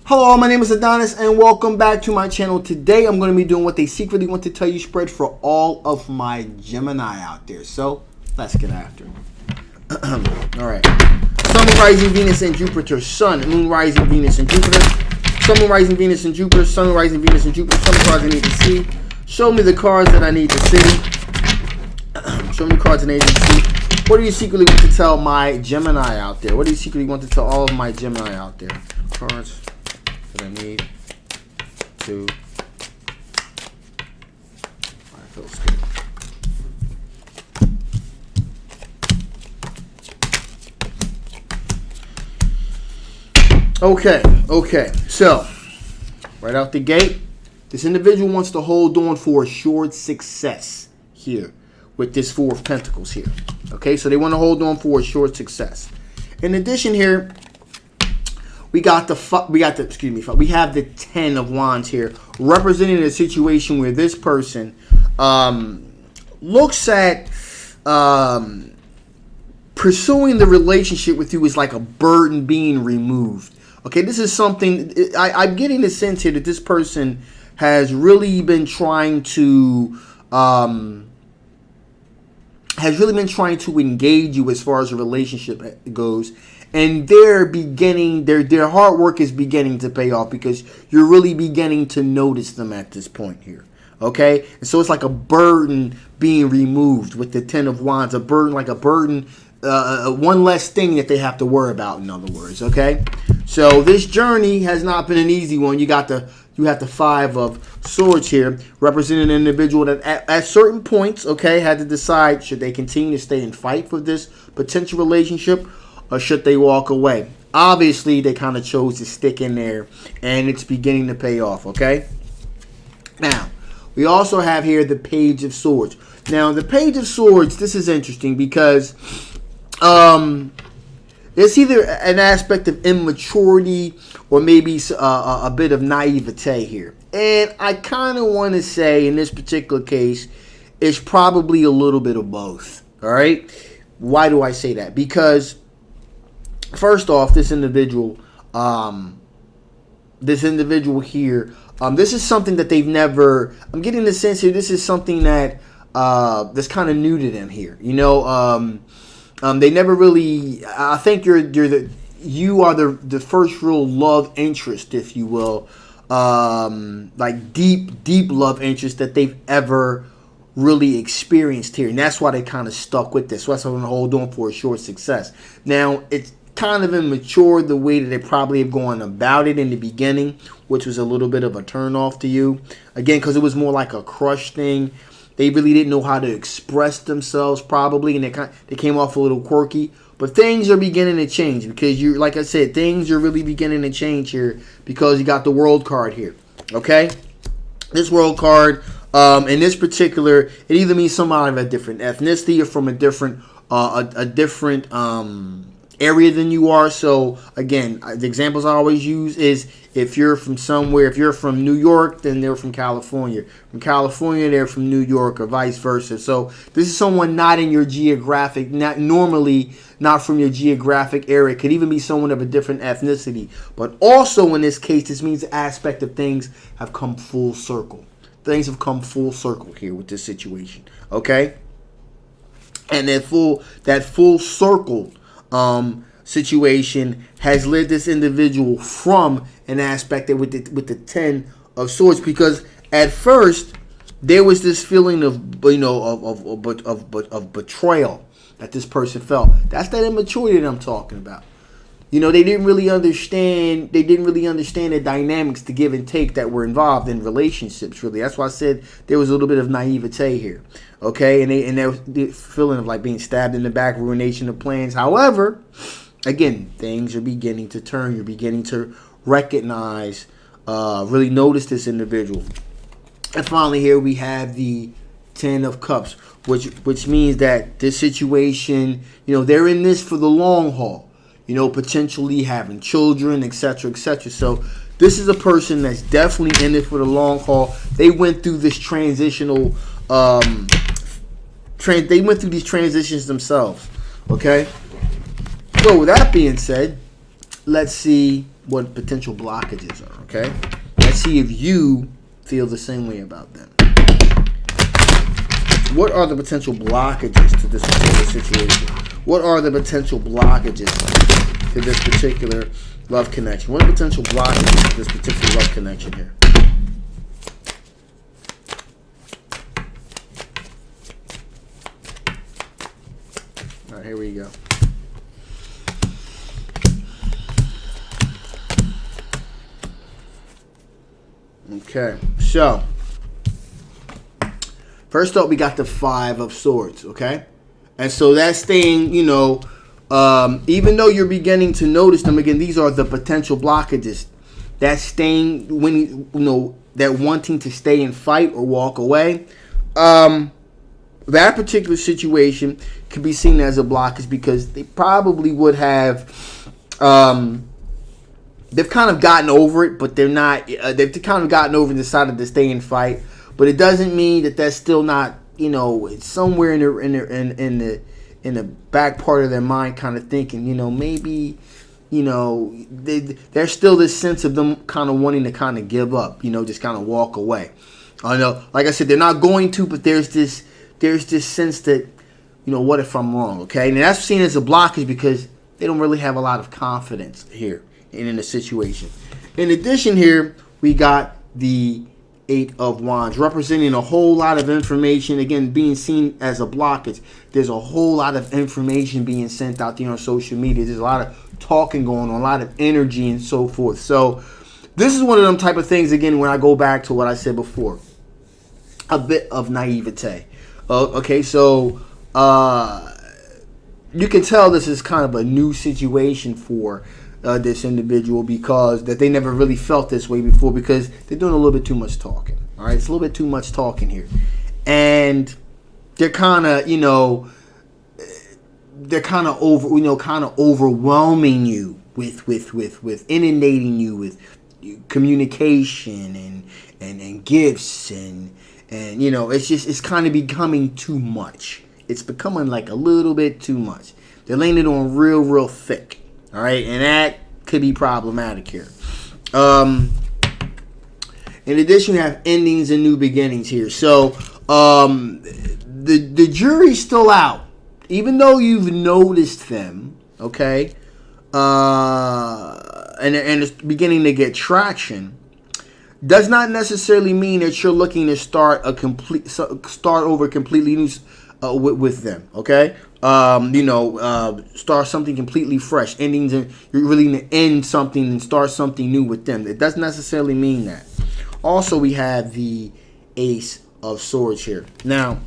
Hello, my name is Adonis and welcome back to my channel. Today I'm going to be doing what they secretly want to tell you spread for all of my Gemini out there. So let's get after it. Alright. Sun, Moon, Rising, Venus, and Jupiter. Sun, Moon, Rising, Venus, and Jupiter. Sun, Moon, Rising, Venus, and Jupiter. Sun, Moon, Rising, Venus, and Jupiter. Show me the cards I need to see. Show me the cards that I need to see. Show me the cards I need to see. What do you secretly want to tell my Gemini out there? What do you secretly want to tell all of my Gemini out there? Cards that I need to. I feel scared. Okay. So, right out the gate, this individual wants to hold on for assured success here with this Four of Pentacles here. Okay, so they want to hold on for assured success. In addition here, we have the Ten of Wands here, representing a situation where this person looks at pursuing the relationship with you is like a burden being removed. Okay, this is something I'm getting the sense here that this person has really been trying to engage you as far as a relationship goes. And their hard work is beginning to pay off because you're really beginning to notice them at this point here. Okay? And so it's like a burden being removed with the Ten of Wands. A burden, one less thing that they have to worry about, in other words. Okay? So this journey has not been an easy one. You have the Five of Swords here, representing an individual that at certain points, okay, had to decide should they continue to stay and fight for this potential relationship, or should they walk away? Obviously, they kind of chose to stick in there, and it's beginning to pay off, okay? Now, we also have here the Page of Swords. Now, the Page of Swords, this is interesting because there's either an aspect of immaturity or maybe a bit of naivete here. And I kind of want to say, in this particular case, it's probably a little bit of both, all right? Why do I say that? Because first off, this individual here, this is something that they've never. I'm getting the sense here. This is something that that's kind of new to them here. You know, they never really. I think you are the first real love interest, if you will, like deep love interest that they've ever really experienced here, and that's why they kind of stuck with this. So that's why I'm going to hold on for a short success. Now, it's kind of immature the way that they probably have gone about it in the beginning, which was a little bit of a turnoff to you. Again, because it was more like a crush thing. They really didn't know how to express themselves probably, and they came off a little quirky. But things are beginning to change because like I said, things are really beginning to change here because you got the World card here. Okay, this World card, in this particular, it either means somebody of a different ethnicity or from a different area than you are. So again, the examples I always use is if you're from somewhere, if you're from New York, then they're from California. From California, they're from New York, or vice versa. So this is someone not in your geographic, not from your geographic area. It could even be someone of a different ethnicity. But also in this case, this means the aspect of things have come full circle. Things have come full circle here with this situation. Okay? And that full circle situation has led this individual from an aspect that with the Ten of Swords, because at first there was this feeling of betrayal that this person felt. That's that immaturity that I'm talking about. You know, they didn't really understand the dynamics, the give and take that were involved in relationships, really. That's why I said there was a little bit of naivete here. Okay, and there was the feeling of like being stabbed in the back, ruination of plans. However, again, things are beginning to turn. You're beginning to recognize, really notice this individual. And finally here we have the Ten of Cups, which means that this situation, they're in this for the long haul. Potentially having children, etc., etc. So this is a person that's definitely in it for the long haul. They went through this transitional, they went through these transitions themselves. Okay. So with that being said, let's see what potential blockages are, okay? Let's see if you feel the same way about them. What are the potential blockages to this particular situation? What are the potential blockages to this particular love connection? What are the potential blockages to this particular love connection here? All right, here we go. Okay, so first up, we got the Five of Swords, okay? And so that's staying, you know, even though you're beginning to notice them, again, these are the potential blockages. That's staying, when you know, that wanting to stay and fight or walk away. That particular situation could be seen as a blockage because they probably would have, they've kind of gotten over it, but they're not, they've kind of gotten over and decided to stay and fight. But it doesn't mean that that's still not, you know, it's somewhere in the back part of their mind, kind of thinking, you know, maybe, you know, there's still this sense of them kind of wanting to kind of give up, you know, just kind of walk away. I know, like I said, they're not going to, but there's this sense that, you know, what if I'm wrong, okay? And that's seen as a blockage because they don't really have a lot of confidence here in the situation. In addition, here we got the Eight of Wands, representing a whole lot of information, again, being seen as a blockage. There's a whole lot of information being sent out there on social media. There's a lot of talking going on, a lot of energy and so forth. So this is one of them type of things, again, when I go back to what I said before, a bit of naivete. Okay, so you can tell this is kind of a new situation for this individual because that they never really felt this way before because they're doing a little bit too much talking. All right, it's a little bit too much talking here, and they're kind of, you know, they're kind of overwhelming you with inundating you with communication and gifts and you know, it's kind of becoming too much. It's becoming like a little bit too much. They're laying it on real thick. All right, and that could be problematic here. In addition, you have endings and new beginnings here. So the jury's still out, even though you've noticed them. Okay, and it's beginning to get traction. Does not necessarily mean that you're looking to start over completely new with them. Okay. Start something completely fresh. Endings, and you're really going to end something and start something new with them. It doesn't necessarily mean that. Also, we have the Ace of Swords here. Now,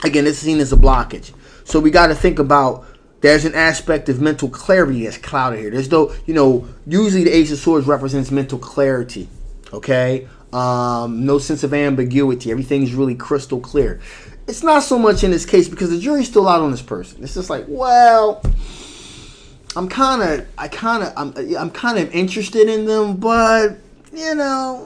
again, this is seen as a blockage. So we got to think about, there's an aspect of mental clarity that's clouded here. There's no, you know, usually the Ace of Swords represents mental clarity. Okay? No sense of ambiguity. Everything's really crystal clear. It's not so much in this case because the jury's still out on this person. It's just like, well, I'm kind of interested in them, but you know,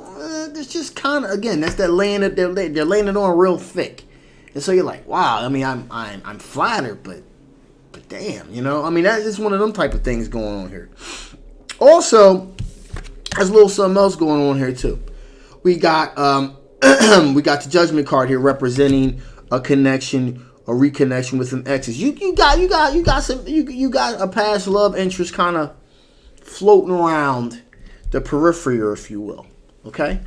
it's just kind of, again, that's that laying it, they're laying it on real thick, and so you're like, wow. I mean, I'm flattered, but damn, you know, I mean, that's just one of them type of things going on here. Also, there's a little something else going on here too. We got we got the Judgment card here representing a connection, a reconnection with some exes. You got a past love interest kind of floating around the periphery, or if you will. Okay,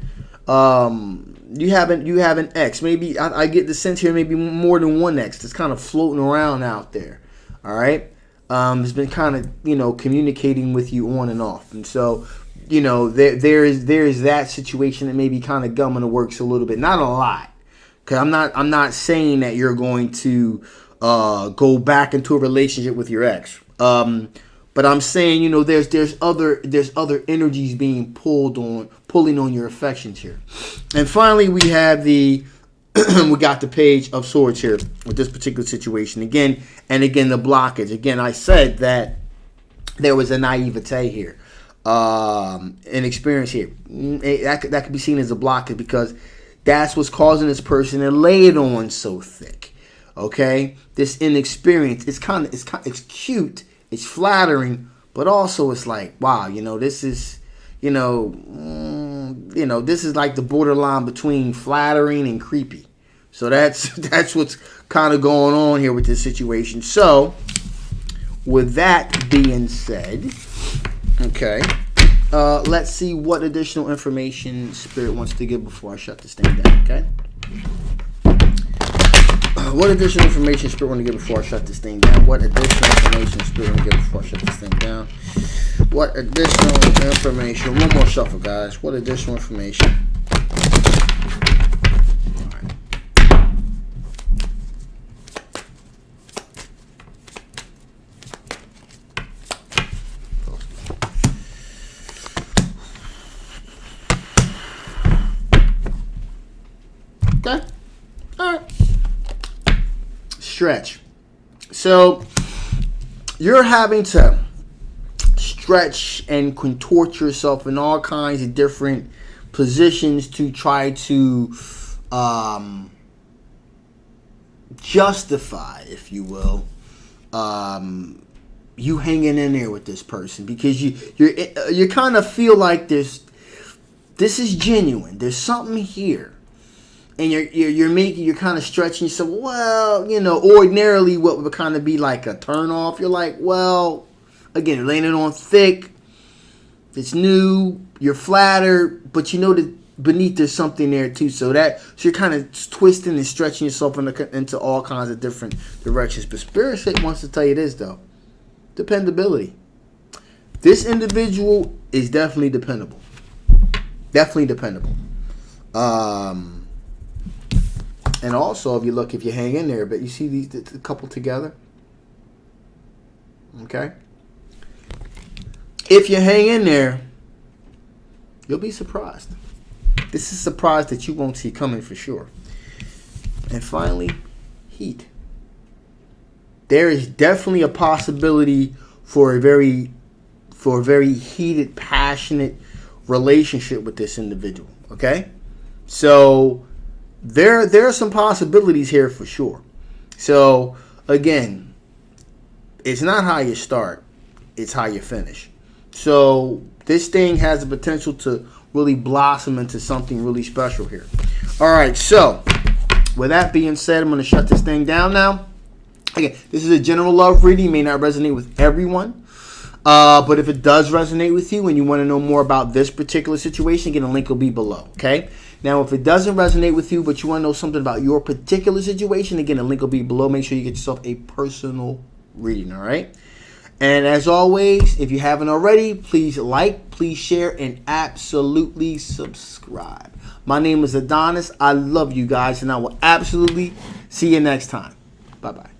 you have an ex. Maybe I get the sense here, maybe more than one ex that's kind of floating around out there. All right, has been kind of, you know, communicating with you on and off, and so, you know, there is that situation that may be kind of gumming the works a little bit, not a lot. Okay, I'm not saying that you're going to go back into a relationship with your ex, but I'm saying, you know, there's other energies being pulling on your affections here. And finally, we have we got the Page of Swords here with this particular situation again, and again the blockage. Again, I said that there was a naivete here, an experience here that could be seen as a blockage because that's what's causing this person to lay it on so thick. Okay, this inexperience. It's cute. It's flattering, but also it's like, wow, this is, this is like the borderline between flattering and creepy. So that's what's kind of going on here with this situation. So with that being said, okay, let's see what additional information Spirit wants to give before I shut this thing down, okay? What additional information Spirit want to give before I shut this thing down? What additional information Spirit want to give before I shut this thing down? What additional information? One more shuffle, guys. What additional information? Okay. All right. Stretch. So you're having to stretch and contort yourself in all kinds of different positions to try to justify, if you will, you hanging in there with this person, because you kind of feel like this is genuine. There's something here. And you're kind of stretching yourself. Well, ordinarily what would kind of be like a turn off. You're like, well, again, you're laying it on thick. It's new. You're flattered, but you know that beneath there's something there too. So you're kind of twisting and stretching yourself into all kinds of different directions. But Spirit wants to tell you this though: dependability. This individual is definitely dependable. Definitely dependable. And also, if you hang in there, but you see the couple together, okay? If you hang in there, you'll be surprised. This is a surprise that you won't see coming for sure. And finally, heat. There is definitely a possibility for a very heated, passionate relationship with this individual, okay? So there are some possibilities here for sure. So again, it's not how you start, it's how you finish. So this thing has the potential to really blossom into something really special here. All right, so with that being said, I'm going to shut this thing down now. Again, this is a general love reading. It may not resonate with everyone. But if it does resonate with you and you want to know more about this particular situation, again, the link will be below, okay? Now, if it doesn't resonate with you, but you want to know something about your particular situation, again, the link will be below. Make sure you get yourself a personal reading, all right? And as always, if you haven't already, please like, please share, and absolutely subscribe. My name is Adonis. I love you guys, and I will absolutely see you next time. Bye-bye.